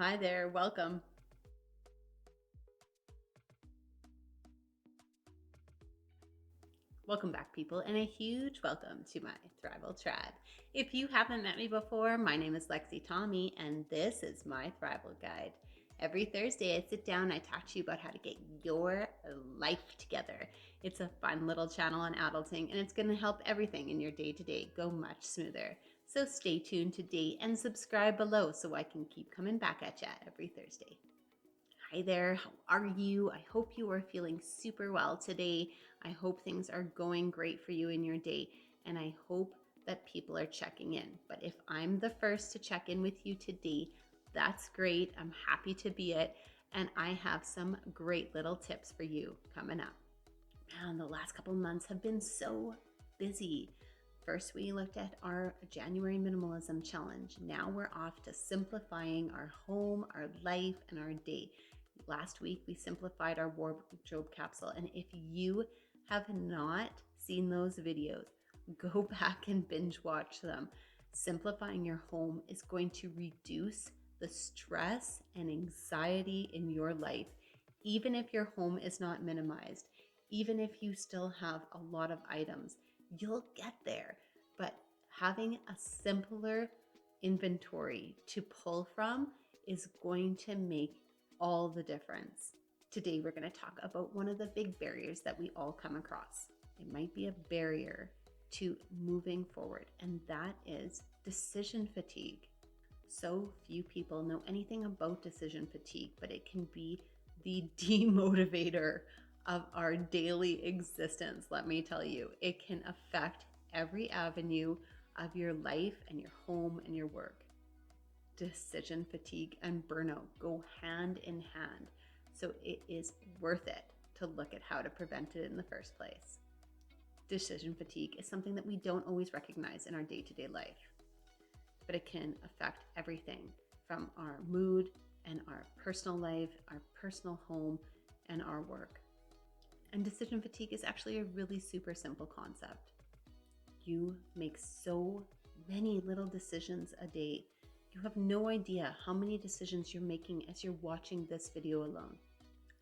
Hi there, welcome. Welcome back, people, and a huge welcome to my Thrival Tribe. If you haven't met me before, my name is Lexi Tommy, and this is my Thrival Guide. Every Thursday, I sit down and I talk to you about how to get your life together. It's a fun little channel on adulting, and it's going to help everything in your day-to-day go much smoother. So stay tuned today and subscribe below so I can keep coming back at you every Thursday. Hi there, how are you? I hope you are feeling super well today. I hope things are going great for you in your day, and I hope that people are checking in. But if I'm the first to check in with you today, that's great. I'm happy to be it, and I have some great little tips for you coming up. Man, the last couple months have been so busy. First, we looked at our January minimalism challenge. Now we're off to simplifying our home, our life, and our day. Last week, we simplified our wardrobe capsule. And if you have not seen those videos, go back and binge watch them. Simplifying your home is going to reduce the stress and anxiety in your life, even if your home is not minimized, even if you still have a lot of items. You'll get there, but having a simpler inventory to pull from is going to make all the difference. Today, we're going to talk about one of the big barriers that we all come across. It might be a barrier to moving forward, and that is decision fatigue. So few people know anything about decision fatigue, but it can be the demotivator of our daily existence. Let me tell you, it can affect every avenue of your life and your home and your work. Decision fatigue and burnout go hand in hand, so it is worth it to look at how to prevent it in the first place. Decision fatigue is something that we don't always recognize in our day-to-day life, but it can affect everything from our mood and our personal life, our personal home, and our work. And decision fatigue is actually a really super simple concept. You make so many little decisions a day. You have no idea how many decisions you're making as you're watching this video alone.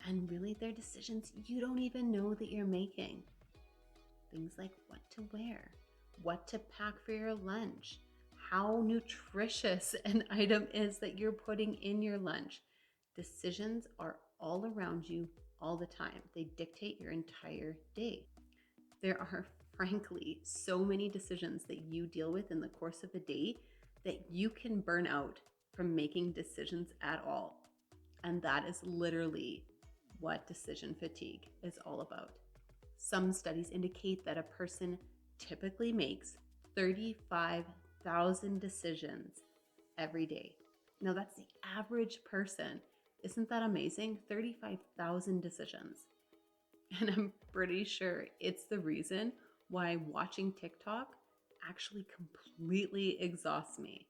And really, they're decisions you don't even know that you're making. Things like what to wear, what to pack for your lunch, how nutritious an item is that you're putting in your lunch. Decisions are all around you all the time. They dictate your entire day. There are, frankly, so many decisions that you deal with in the course of a day that you can burn out from making decisions at all. And that is literally what decision fatigue is all about. Some studies indicate that a person typically makes 35,000 decisions every day. Now, that's the average person. Isn't that amazing? 35,000 decisions. And I'm pretty sure it's the reason why watching TikTok actually completely exhausts me.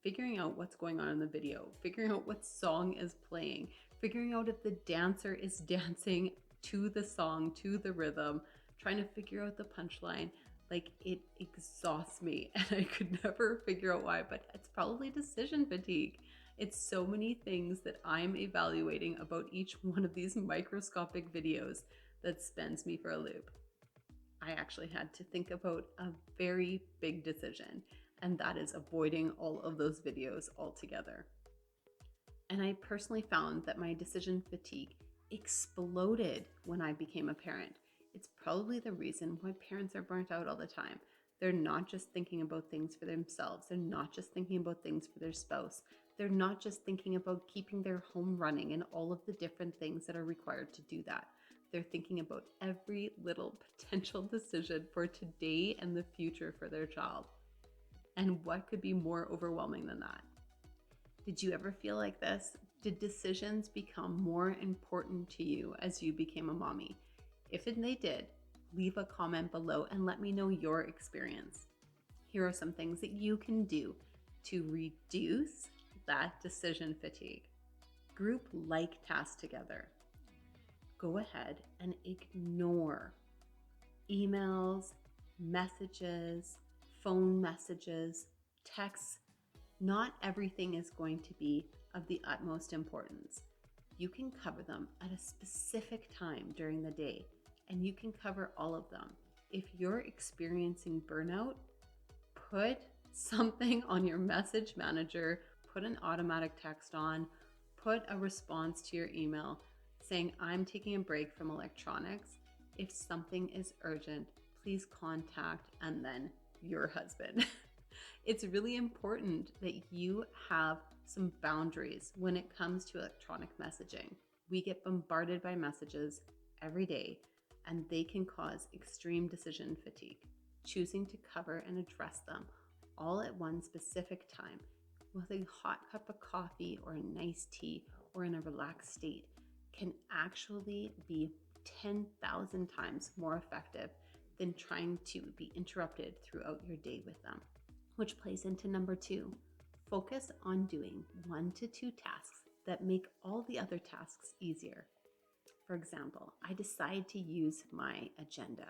Figuring out what's going on in the video, figuring out what song is playing, figuring out if the dancer is dancing to the song, to the rhythm, trying to figure out the punchline. Like, it exhausts me, and I could never figure out why, but it's probably decision fatigue. It's so many things that I'm evaluating about each one of these microscopic videos that spins me for a loop. I actually had to think about a very big decision, and that is avoiding all of those videos altogether. And I personally found that my decision fatigue exploded when I became a parent. It's probably the reason why parents are burnt out all the time. They're not just thinking about things for themselves. They're not just thinking about things for their spouse. They're not just thinking about keeping their home running and all of the different things that are required to do that. They're thinking about every little potential decision for today and the future for their child. And what could be more overwhelming than that? Did you ever feel like this? Did decisions become more important to you as you became a mommy? If they did, leave a comment below and let me know your experience. Here are some things that you can do to reduce that decision fatigue. Group like tasks together. Go ahead and ignore emails, messages, phone messages, texts. Not everything is going to be of the utmost importance. You can cover them at a specific time during the day, and you can cover all of them. If you're experiencing burnout, put something on your message manager, put an automatic text on, put a response to your email saying, I'm taking a break from electronics. If something is urgent, please contact, and then your husband. It's really important that you have some boundaries when it comes to electronic messaging. We get bombarded by messages every day, and they can cause extreme decision fatigue. Choosing to cover and address them all at one specific time with a hot cup of coffee or a nice tea or in a relaxed state can actually be 10,000 times more effective than trying to be interrupted throughout your day with them. Which plays into number 2. Focus on doing 1 to 2 tasks that make all the other tasks easier. For example, I decide to use my agenda.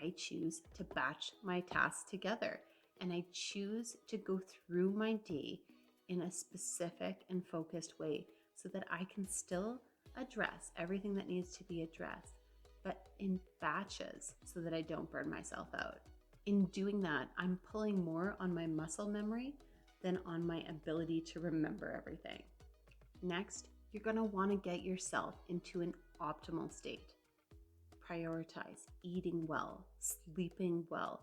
I choose to batch my tasks together, and I choose to go through my day in a specific and focused way so that I can still address everything that needs to be addressed, but in batches so that I don't burn myself out. In doing that, I'm pulling more on my muscle memory than on my ability to remember everything. Next, you're going to want to get yourself into an optimal state. Prioritize eating well, sleeping well,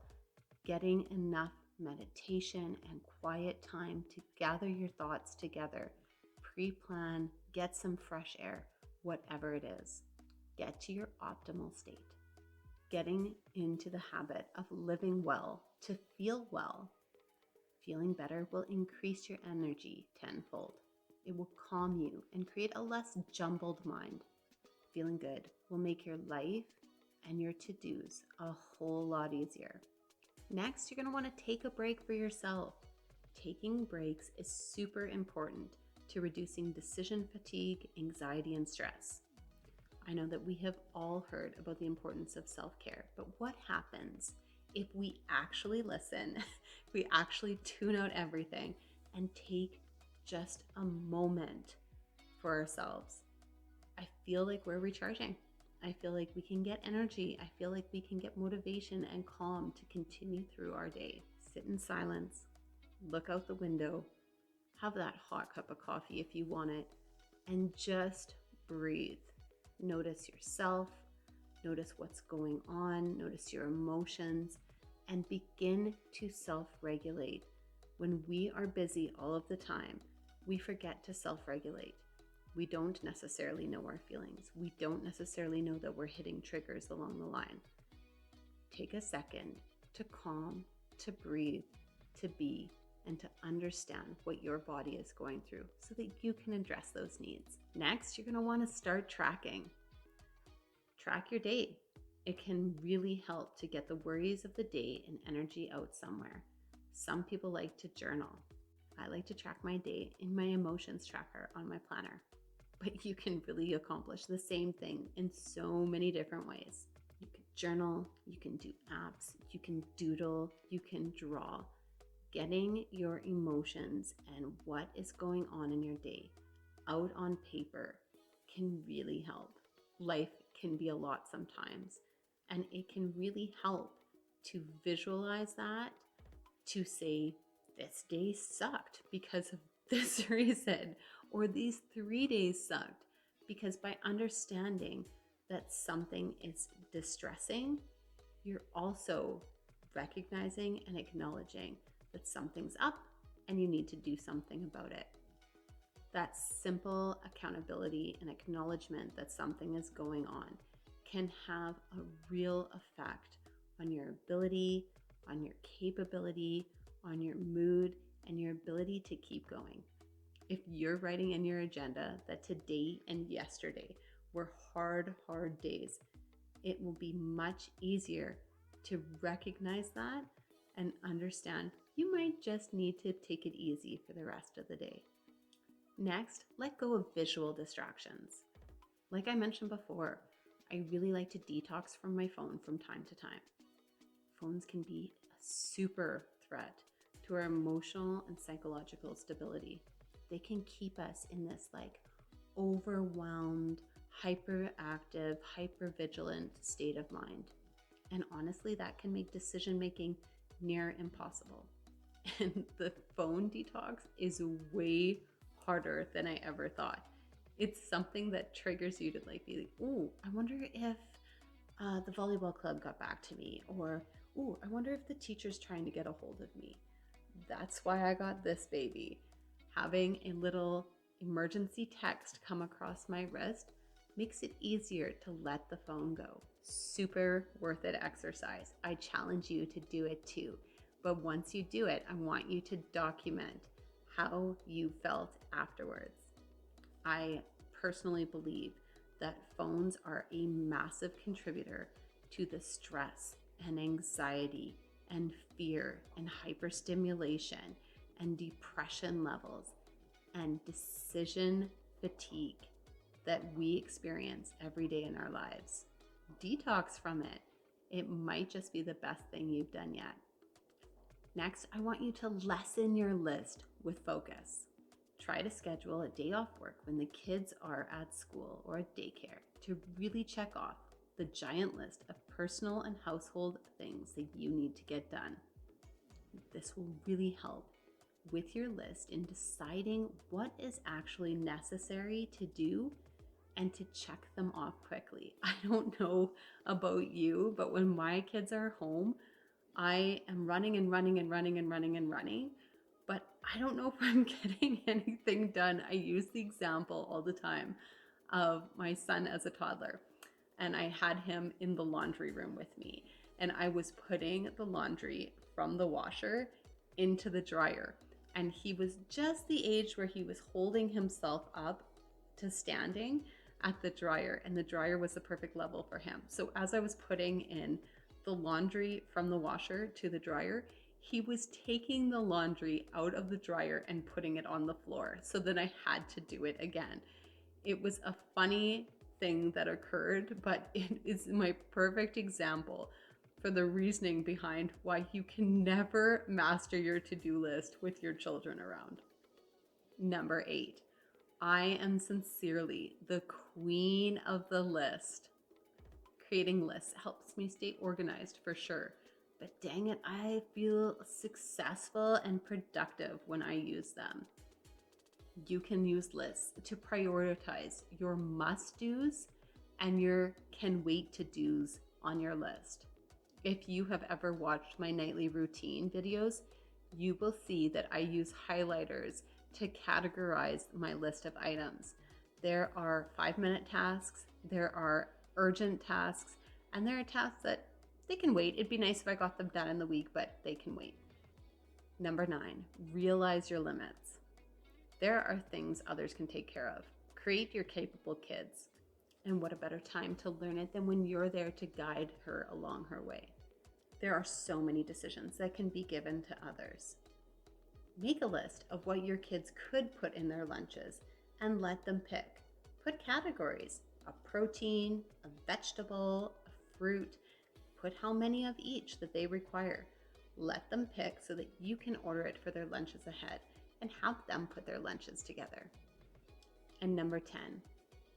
getting enough meditation and quiet time to gather your thoughts together, pre-plan, get some fresh air, whatever it is. Get to your optimal state. Getting into the habit of living well to feel well. Feeling better will increase your energy tenfold. It will calm you and create a less jumbled mind. Feeling good will make your life and your to-dos a whole lot easier. Next, you're going to want to take a break for yourself. Taking breaks is super important to reducing decision fatigue, anxiety, and stress. I know that we have all heard about the importance of self-care, but what happens if we actually listen, if we actually tune out everything and take just a moment for ourselves? I feel like we're recharging. I feel like we can get energy. I feel like we can get motivation and calm to continue through our day. Sit in silence, look out the window, have that hot cup of coffee if you want it, and just breathe. Notice yourself, notice what's going on, notice your emotions, and begin to self-regulate. When we are busy all of the time, we forget to self-regulate. We don't necessarily know our feelings. We don't necessarily know that we're hitting triggers along the line. Take a second to calm, to breathe, to be, and to understand what your body is going through so that you can address those needs. Next, you're going to want to start tracking. Track your day. It can really help to get the worries of the day and energy out somewhere. Some people like to journal. I like to track my day in my emotions tracker on my planner. But you can really accomplish the same thing in so many different ways. You can journal, you can do apps, you can doodle, you can draw. Getting your emotions and what is going on in your day out on paper can really help. Life can be a lot sometimes, and it can really help to visualize that, to say, this day sucked because of this reason, or these 3 days sucked, because by understanding that something is distressing, you're also recognizing and acknowledging that something's up and you need to do something about it. That simple accountability and acknowledgement that something is going on can have a real effect on your ability, on your capability, on your mood, and your ability to keep going. If you're writing in your agenda that today and yesterday were hard days, it will be much easier to recognize that and understand you might just need to take it easy for the rest of the day. Next, let go of visual distractions. Like I mentioned before, I really like to detox from my phone from time to time. Phones can be a super threat to our emotional and psychological stability. they can keep us in this like overwhelmed, hyperactive, hypervigilant state of mind. And honestly, that can make decision making near impossible. And the phone detox is way harder than I ever thought. It's something that triggers you to like be like, ooh, I wonder if the volleyball club got back to me, or ooh, I wonder if the teacher's trying to get a hold of me. That's why I got this baby. Having a little emergency text come across my wrist makes it easier to let the phone go. Super worth it exercise. I challenge you to do it too. But once you do it, I want you to document how you felt afterwards. I personally believe that phones are a massive contributor to the stress and anxiety and fear and hyperstimulation and depression levels and decision fatigue that we experience every day in our lives. Detox from it. It might just be the best thing you've done yet. Next, I want you to lessen your list with focus. Try to schedule a day off work when the kids are at school or at daycare to really check off the giant list of personal and household things that you need to get done. This will really help with your list in deciding what is actually necessary to do and to check them off quickly. I don't know about you, but when my kids are home, I am running, but I don't know if I'm getting anything done. I use the example all the time of my son as a toddler, and I had him in the laundry room with me, and I was putting the laundry from the washer into the dryer, and he was just the age where he was holding himself up to standing at the dryer, and the dryer was the perfect level for him. So as I was putting in the laundry from the washer to the dryer, he was taking the laundry out of the dryer and putting it on the floor. So then I had to do it again. It was a funny thing that occurred, but it is my perfect example for the reasoning behind why you can never master your to-do list with your children around. Number 8, I am sincerely the queen of the list. Creating lists helps me stay organized for sure, but dang it, I feel successful and productive when I use them. You can use lists to prioritize your must-dos and your can wait to dos on your list. If you have ever watched my nightly routine videos, you will see that I use highlighters to categorize my list of items. There are 5-minute tasks, there are urgent tasks, and there are tasks that they can wait. It'd be nice if I got them done in the week, but they can wait. Number 9, realize your limits. There are things others can take care of. Create your capable kids. And what a better time to learn it than when you're there to guide her along her way. There are so many decisions that can be given to others. Make a list of what your kids could put in their lunches and let them pick. Put categories, a protein, a vegetable, a fruit. Put how many of each that they require. Let them pick so that you can order it for their lunches ahead and have them put their lunches together. And number 10,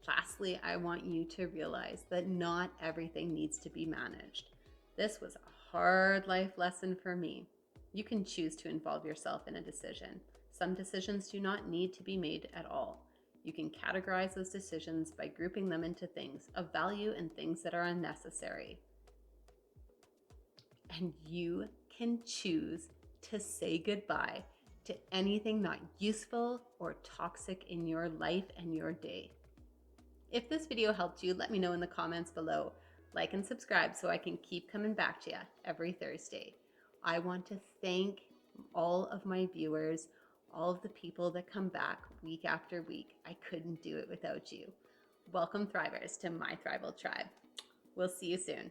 lastly, I want you to realize that not everything needs to be managed. This was a hard life lesson for me. You can choose to involve yourself in a decision. Some decisions do not need to be made at all. You can categorize those decisions by grouping them into things of value and things that are unnecessary. And you can choose to say goodbye to anything not useful or toxic in your life and your day. If this video helped you, let me know in the comments below. Like and subscribe so I can keep coming back to you every Thursday. I want to thank all of my viewers, all of the people that come back week after week. I couldn't do it without you. Welcome, Thrivers, to my Thrival Tribe. We'll see you soon.